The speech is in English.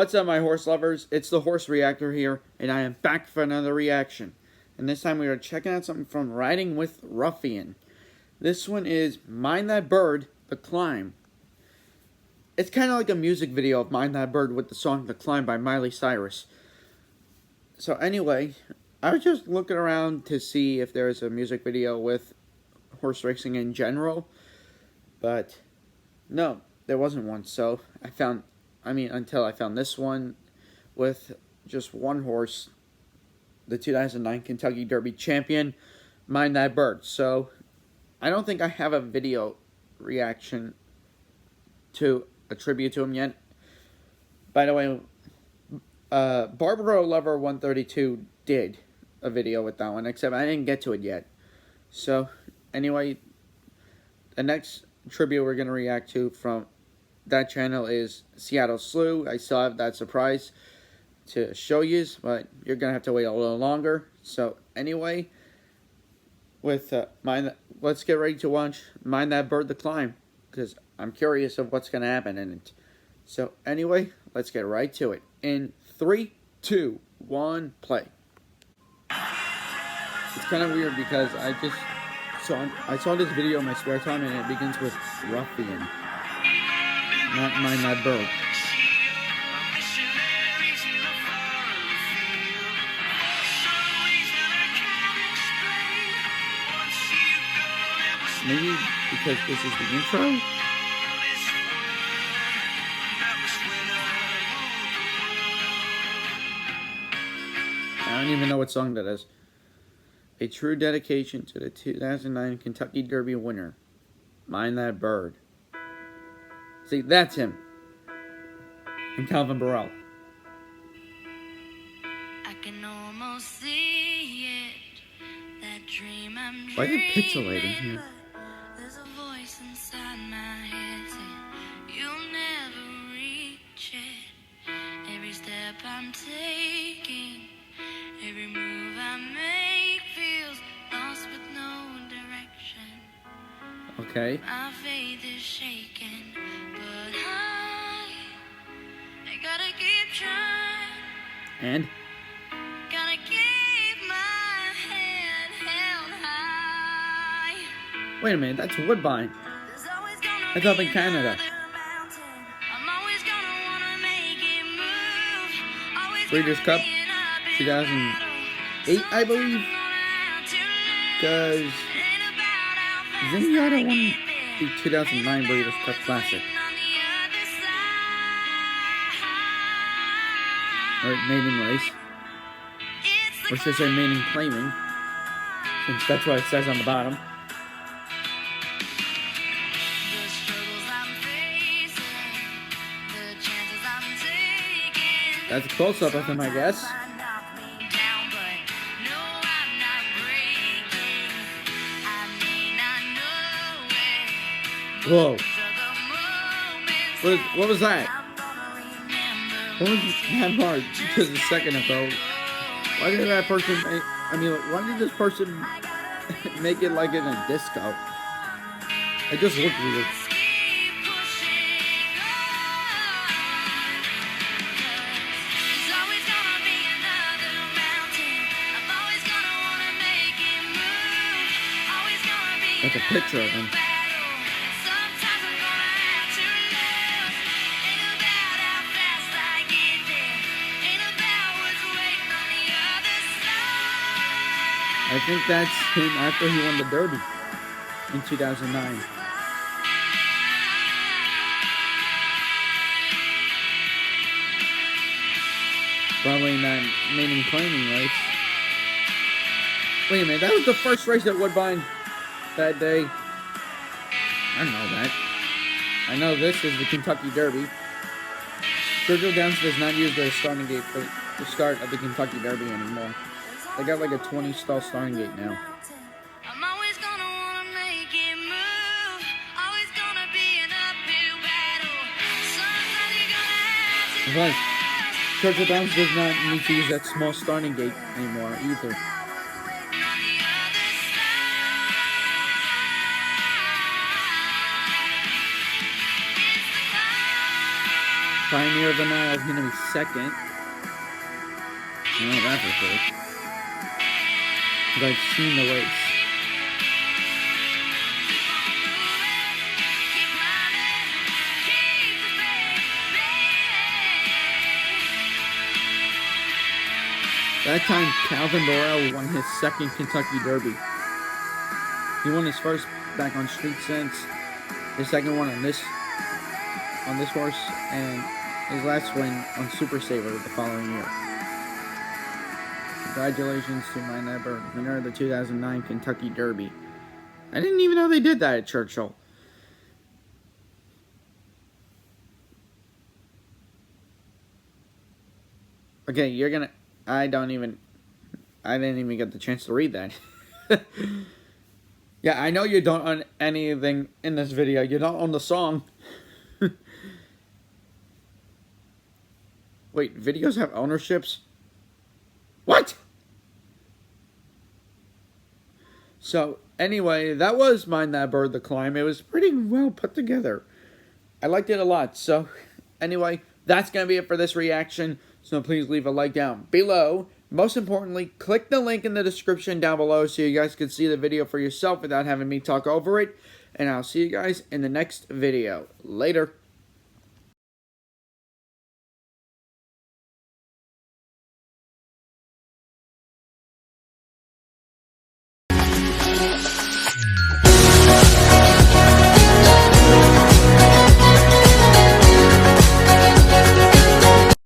What's up, my horse lovers? It's the Horse Reactor here, and I am back for another reaction. And this time we are checking out something from Riding with Ruffian. This one is Mind That Bird, The Climb. It's kind of like a music video of Mind That Bird with the song The Climb by Miley Cyrus. So anyway, I was just looking around to see if there is a music video with horse racing in general. But no, there wasn't one. So until I found this one with just one horse, the 2009 Kentucky Derby champion, Mind That Bird. So I don't think I have a video reaction to attribute to him yet. By the way, Barbara Lover 132 did a video with that one, except I didn't get to it yet. So anyway, the next tribute we're going to react to from that channel is Seattle Slew. I still have that surprise to show you, but you're going to have to wait a little longer. So anyway, with let's get ready to watch Mind That Bird, The Climb, because I'm curious of what's going to happen in it. So anyway, let's get right to it. In 3, 2, 1, play. It's kind of weird because I saw this video in my spare time, and it begins with Ruffian, not Mind That Bird. Maybe because this is the intro? I don't even know what song that is. A true dedication to the 2009 Kentucky Derby winner, Mind That Bird. See, that's him. And Calvin Borel. I can almost see it. That dream I'm Why is it pixelating dreaming, here? but there's a voice inside my head saying you'll never reach it. Every step I'm taking, every move I make feels lost with no direction. Okay. My faith is shaken, but I gotta keep trying. And? Gotta keep my head held high. Wait a minute, that's Woodbine. There's always gonna That's up be in Canada. another mountain. I'm always gonna wanna make it move. Always Breeders' gonna Cup, be an uphill 2008, battle. I believe. Sometimes I'm gonna have to lose. Because Ain't about how fast Zenyatta I won get the there. 2009 Ain't Breeders' about Cup what's Classic. waiting on the other side. Or maiden race. It's the Or should I say maiden claiming, since that's what it says on the bottom. The struggles I'm facing, the chances I'm taking. That's a close-up of him, I guess. Might knock me down, but no, I'm not breaking. I may not know it, but Whoa. these are the moments What was that? I'm gonna remember. What was that part? Just a second ago. Why did that person why did this person make it like in a disco? It just looked weird. Keep pushing on. There's always gonna be another mountain. I'm always gonna wanna make it move. Always gonna be That's a picture of him. battle. Sometimes I'm gonna have to lose. Ain't about how fast I get there. Ain't about what's waiting on the other side. I think that's him after he won the Derby in 2009. Probably in that maiden claiming race. Wait a minute, that was the first race at Woodbine that day. I know that. I know this is the Kentucky Derby. Churchill Downs does not use their starting gate for the start of the Kentucky Derby anymore. They got like a 20-stall starting gate now. I'm always gonna wanna make it move. Always gonna be an uphill battle. Sometimes you're gonna have to Plus, lose. Churchill Downs does not need to use that small starting gate anymore either. Pioneer of the Nile is going to be second. I know that for sure. Because I've seen the race. That time, Calvin Borel won his second Kentucky Derby. He won his first back on Street Sense, his second one on this horse, and his last win on Super Saver the following year. Congratulations to Mind That Bird, winner of the 2009 Kentucky Derby. I didn't even know they did that at Churchill. Okay, you're gonna... I didn't even get the chance to read that. Yeah, I know you don't own anything in this video. You don't own the song. Wait, videos have ownerships? What? So, anyway, that was Mind That Bird, The Climb. It was pretty well put together. I liked it a lot. So, anyway, that's going to be it for this reaction. So please leave a like down below. Most importantly, click the link in the description down below so you guys can see the video for yourself without having me talk over it. And I'll see you guys in the next video. Later.